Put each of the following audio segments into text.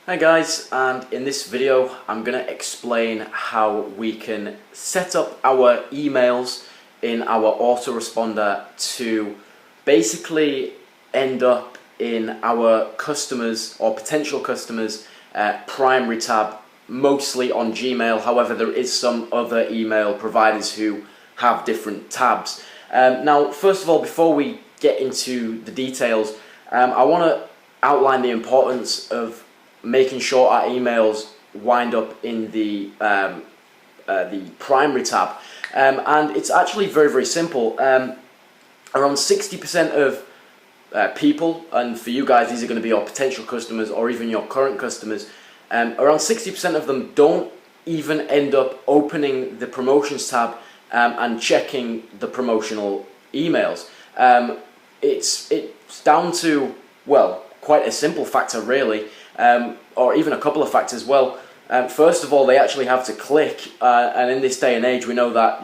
Hi guys, and in this video I'm going to explain how we can set up our emails in our autoresponder to basically end up in our customers or potential customers primary tab, mostly on Gmail. However, there is some other email providers who have different tabs. Now, first of all, before we get into the details, I want to outline the importance of making sure our emails wind up in the primary tab, and it's actually very simple. Around 60% of people, and for you guys these are going to be your potential customers or even your current customers, around 60% of them don't even end up opening the promotions tab and checking the promotional emails. It's down to, well, quite a simple factor really, or even a couple of factors. Well, first of all, they actually have to click, and in this day and age we know that,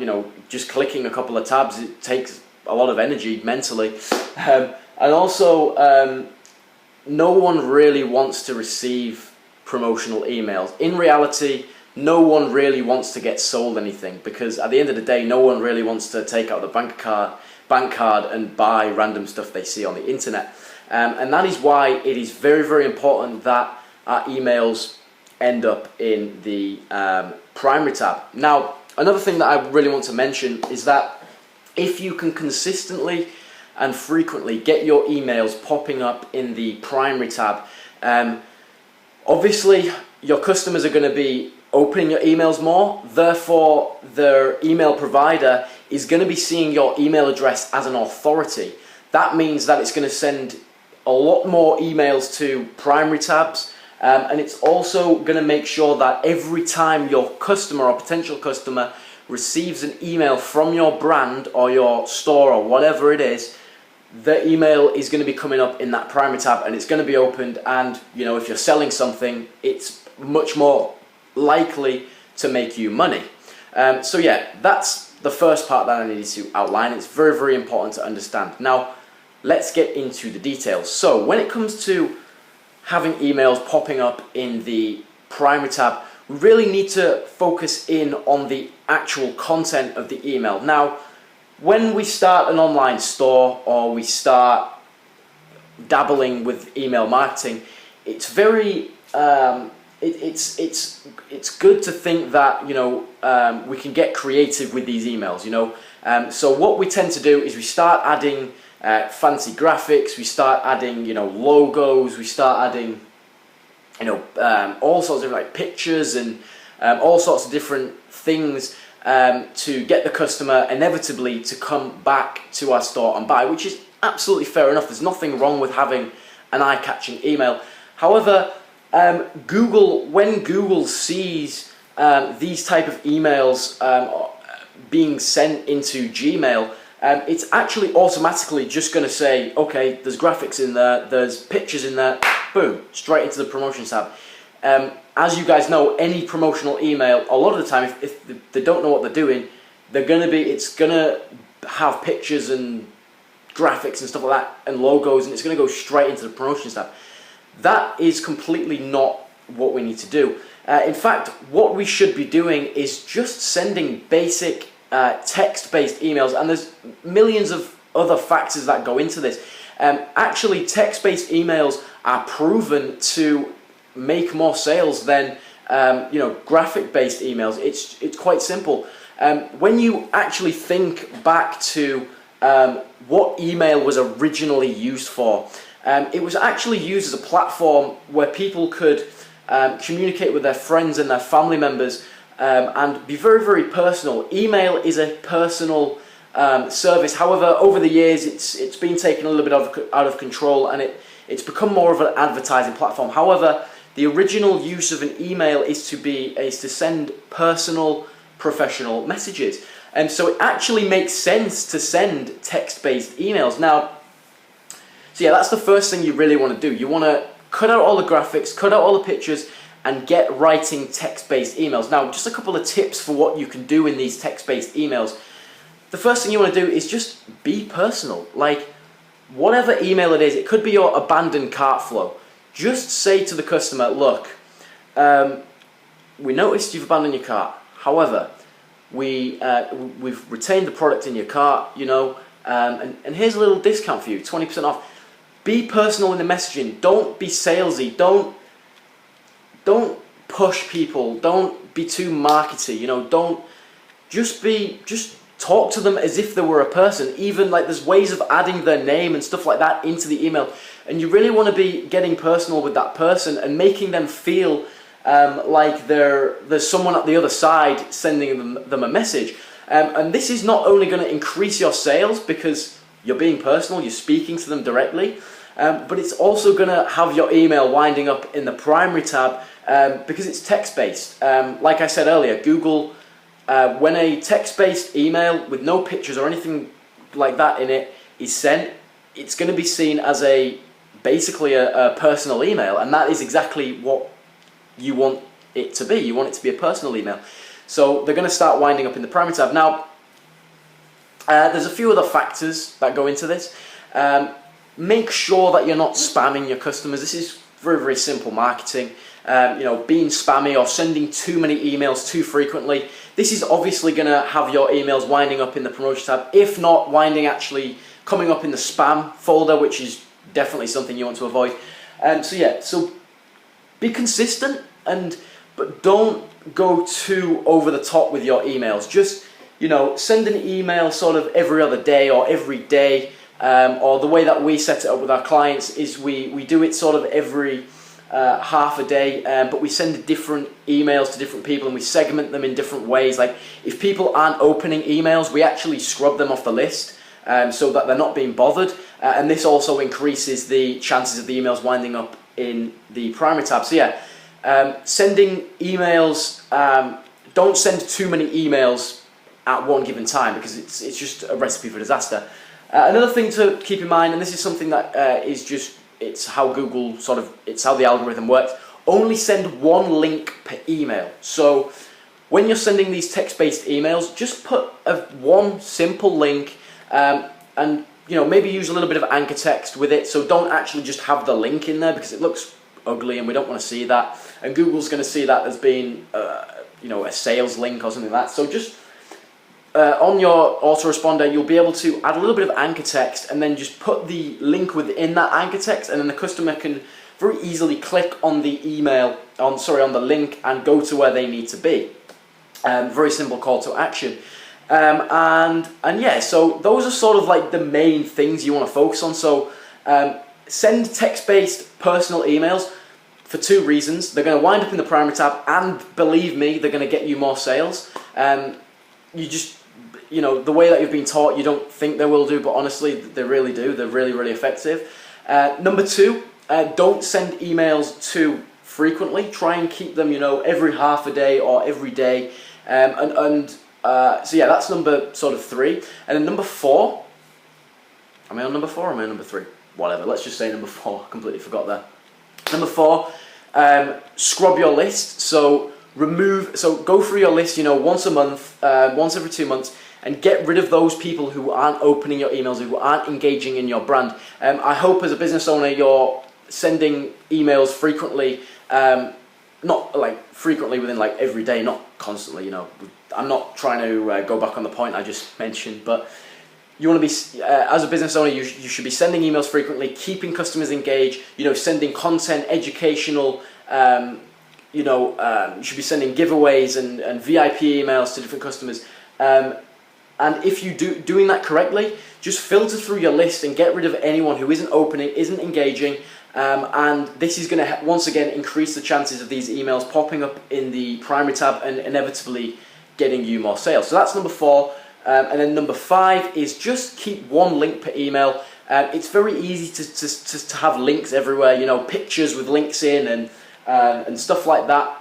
just clicking a couple of tabs, it takes a lot of energy mentally, and also no one really wants to receive promotional emails. In reality, no one really wants to get sold anything, because at the end of the day no one really wants to take out the bank card and buy random stuff they see on the internet. And that is why it is very important that our emails end up in the primary tab. Now, another thing that I really want to mention is that if you can consistently and frequently get your emails popping up in the primary tab, obviously your customers are going to be opening your emails more, therefore their email provider is going to be seeing your email address as an authority. That means that it's going to send a lot more emails to primary tabs, and it's also going to make sure that every time your customer or potential customer receives an email from your brand or your store or whatever it is, the email is going to be coming up in that primary tab and it's going to be opened, and if you're selling something, it's much more likely to make you money. So yeah, that's the first part that I needed to outline. It's very important to understand. Now, let's get into the details. So when it comes to having emails popping up in the primary tab, we really need to focus in on the actual content of the email. Now, when we start an online store or we start dabbling with email marketing, it's very it's good to think that we can get creative with these emails. So what we tend to do is we start adding fancy graphics, we start adding logos, we start adding all sorts of like pictures and all sorts of different things to get the customer inevitably to come back to our store and buy, which is absolutely fair enough. There's nothing wrong with having an eye-catching email. However, when Google sees these type of emails being sent into Gmail, it's actually automatically just going to say, okay, there's graphics in there, there's pictures in there, boom, straight into the promotions tab. As you guys know, any promotional email, a lot of the time, if they don't know what they're doing, it's going to have pictures and graphics and stuff like that and logos, and it's going to go straight into the promotions tab. That is completely not what we need to do. In fact, what we should be doing is just sending basic text-based emails, and there's millions of other factors that go into this. Actually, text-based emails are proven to make more sales than graphic-based emails. It's quite simple. When you actually think back to what email was originally used for, it was actually used as a platform where people could communicate with their friends and their family members, and be very personal. Email is a personal service. However, over the years it's been taken a little bit out of control, and it's become more of an advertising platform. However, the original use of an email is to send personal, professional messages, and so it actually makes sense to send text-based emails. Now, so yeah, that's the first thing you really want to do. You want to cut out all the graphics, cut out all the pictures, and get writing text-based emails. Now, just a couple of tips for what you can do in these text-based emails. The first thing you want to do is just be personal. Like, whatever email it is, it could be your abandoned cart flow. just say to the customer, look, we noticed you've abandoned your cart. However, we've retained the product in your cart, and here's a little discount for you, 20% off. Be personal in the messaging. Don't be salesy. Don't push people. Don't be too markety. Don't just talk to them as if they were a person. Even like there's ways of adding their name and stuff like that into the email, and you really want to be getting personal with that person and making them feel like there's someone at the other side sending them a message. And this is not only going to increase your sales because you're being personal, you're speaking to them directly, but it's also going to have your email winding up in the primary tab because it's text-based. Like I said earlier, Google, when a text-based email with no pictures or anything like that in it is sent, it's going to be seen as basically a personal email, and that is exactly what you want it to be. You want it to be a personal email. So they're going to start winding up in the primary tab. Now, there's a few other factors that go into this. Make sure that you're not spamming your customers. This is very, very simple marketing. Being spammy or sending too many emails too frequently. This is obviously going to have your emails winding up in the promotion tab, if not coming up in the spam folder, which is definitely something you want to avoid. So be consistent, but don't go too over the top with your emails. Just send an email sort of every other day or every day, or the way that we set it up with our clients is we do it sort of every half a day, but we send different emails to different people and we segment them in different ways. Like if people aren't opening emails, we actually scrub them off the list so that they're not being bothered, and this also increases the chances of the emails winding up in the primary tab. So sending emails, don't send too many emails at one given time because it's just a recipe for disaster. Another thing to keep in mind, and this is something that it's how Google it's how the algorithm works, only send one link per email. So when you're sending these text-based emails, just put one simple link, and maybe use a little bit of anchor text with it. So don't actually just have the link in there because it looks ugly and we don't want to see that. And Google's going to see that as being a sales link or something like that. So just on your autoresponder, you'll be able to add a little bit of anchor text and then just put the link within that anchor text, and then the customer can very easily click on the on the link and go to where they need to be. Very simple call to action. So those are sort of like the main things you want to focus on. So send text-based personal emails for two reasons. They're going to wind up in the primary tab, and believe me, they're going to get you more sales. The way that you've been taught, you don't think they will do, but honestly, they really do. They're really, really effective. Number two, don't send emails too frequently. Try and keep them, every half a day or every day. That's number sort of 3. And then number 4, am I on number 4 or am I on number 3? Whatever, let's just say number 4, I completely forgot there. Number 4, scrub your list. So go through your list, once a month, once every 2 months, and get rid of those people who aren't opening your emails, who aren't engaging in your brand. I hope as a business owner you're sending emails frequently, not like frequently within like every day, not constantly, I'm not trying to go back on the point I just mentioned, but you want to be, as a business owner, you should be sending emails frequently, keeping customers engaged, sending content, educational, you should be sending giveaways and VIP emails to different customers. And if you doing that correctly, just filter through your list and get rid of anyone who isn't opening, isn't engaging, and this is going to once again increase the chances of these emails popping up in the primary tab and inevitably getting you more sales. So that's number 4. And then number 5 is just keep one link per email. It's very easy to have links everywhere, pictures with links in and stuff like that.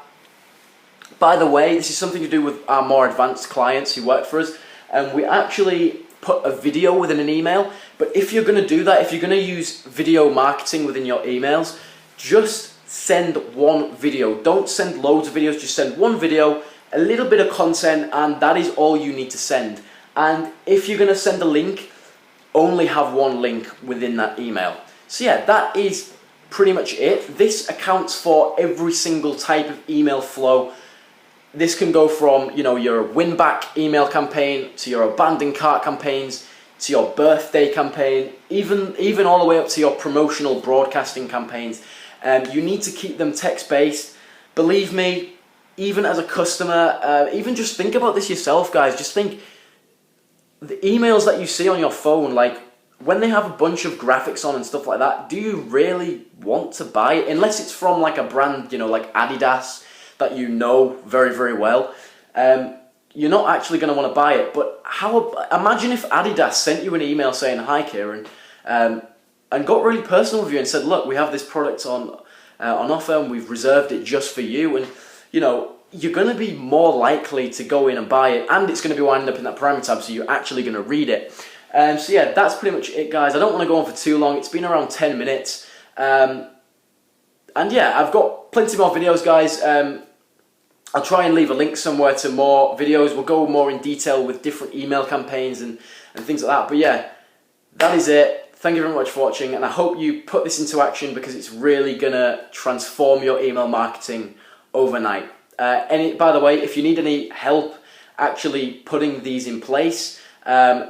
By the way, this is something to do with our more advanced clients who work for us. We actually put a video within an email, but if you're going to do that, if you're going to use video marketing within your emails, just send one video. Don't send loads of videos, just send one video, a little bit of content, and that is all you need to send. And if you're going to send a link, only have one link within that email. So that is pretty much it. This accounts for every single type of email flow. This can go from, you know, your win-back email campaign to your abandoned cart campaigns to your birthday campaign, even all the way up to your promotional broadcasting campaigns. You need to keep them text-based. Believe me, even as a customer, even just think about this yourself, guys. Just think, the emails that you see on your phone, like when they have a bunch of graphics on and stuff like that, do you really want to buy it? Unless it's from like a brand, you know, like Adidas, that you know very, very well. You're not actually going to want to buy it. But imagine if Adidas sent you an email saying, "Hi, Kieran," and got really personal with you and said, "Look, we have this product on offer and we've reserved it just for you." And, you know, you're going to be more likely to go in and buy it, and it's going to be winding up in that parameter tab, so you're actually going to read it. So yeah, that's pretty much it, guys. I don't want to go on for too long. It's been around 10 minutes. And yeah, I've got plenty more videos, guys. I'll try and leave a link somewhere to more videos. We'll go more in detail with different email campaigns and things like that. But yeah, that is it. Thank you very much for watching, and I hope you put this into action, because it's really going to transform your email marketing overnight. By the way, if you need any help actually putting these in place,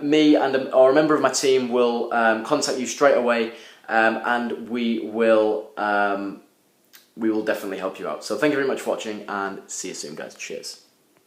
me or a member of my team will contact you straight away, and we will definitely help you out. So thank you very much for watching, and see you soon, guys. Cheers.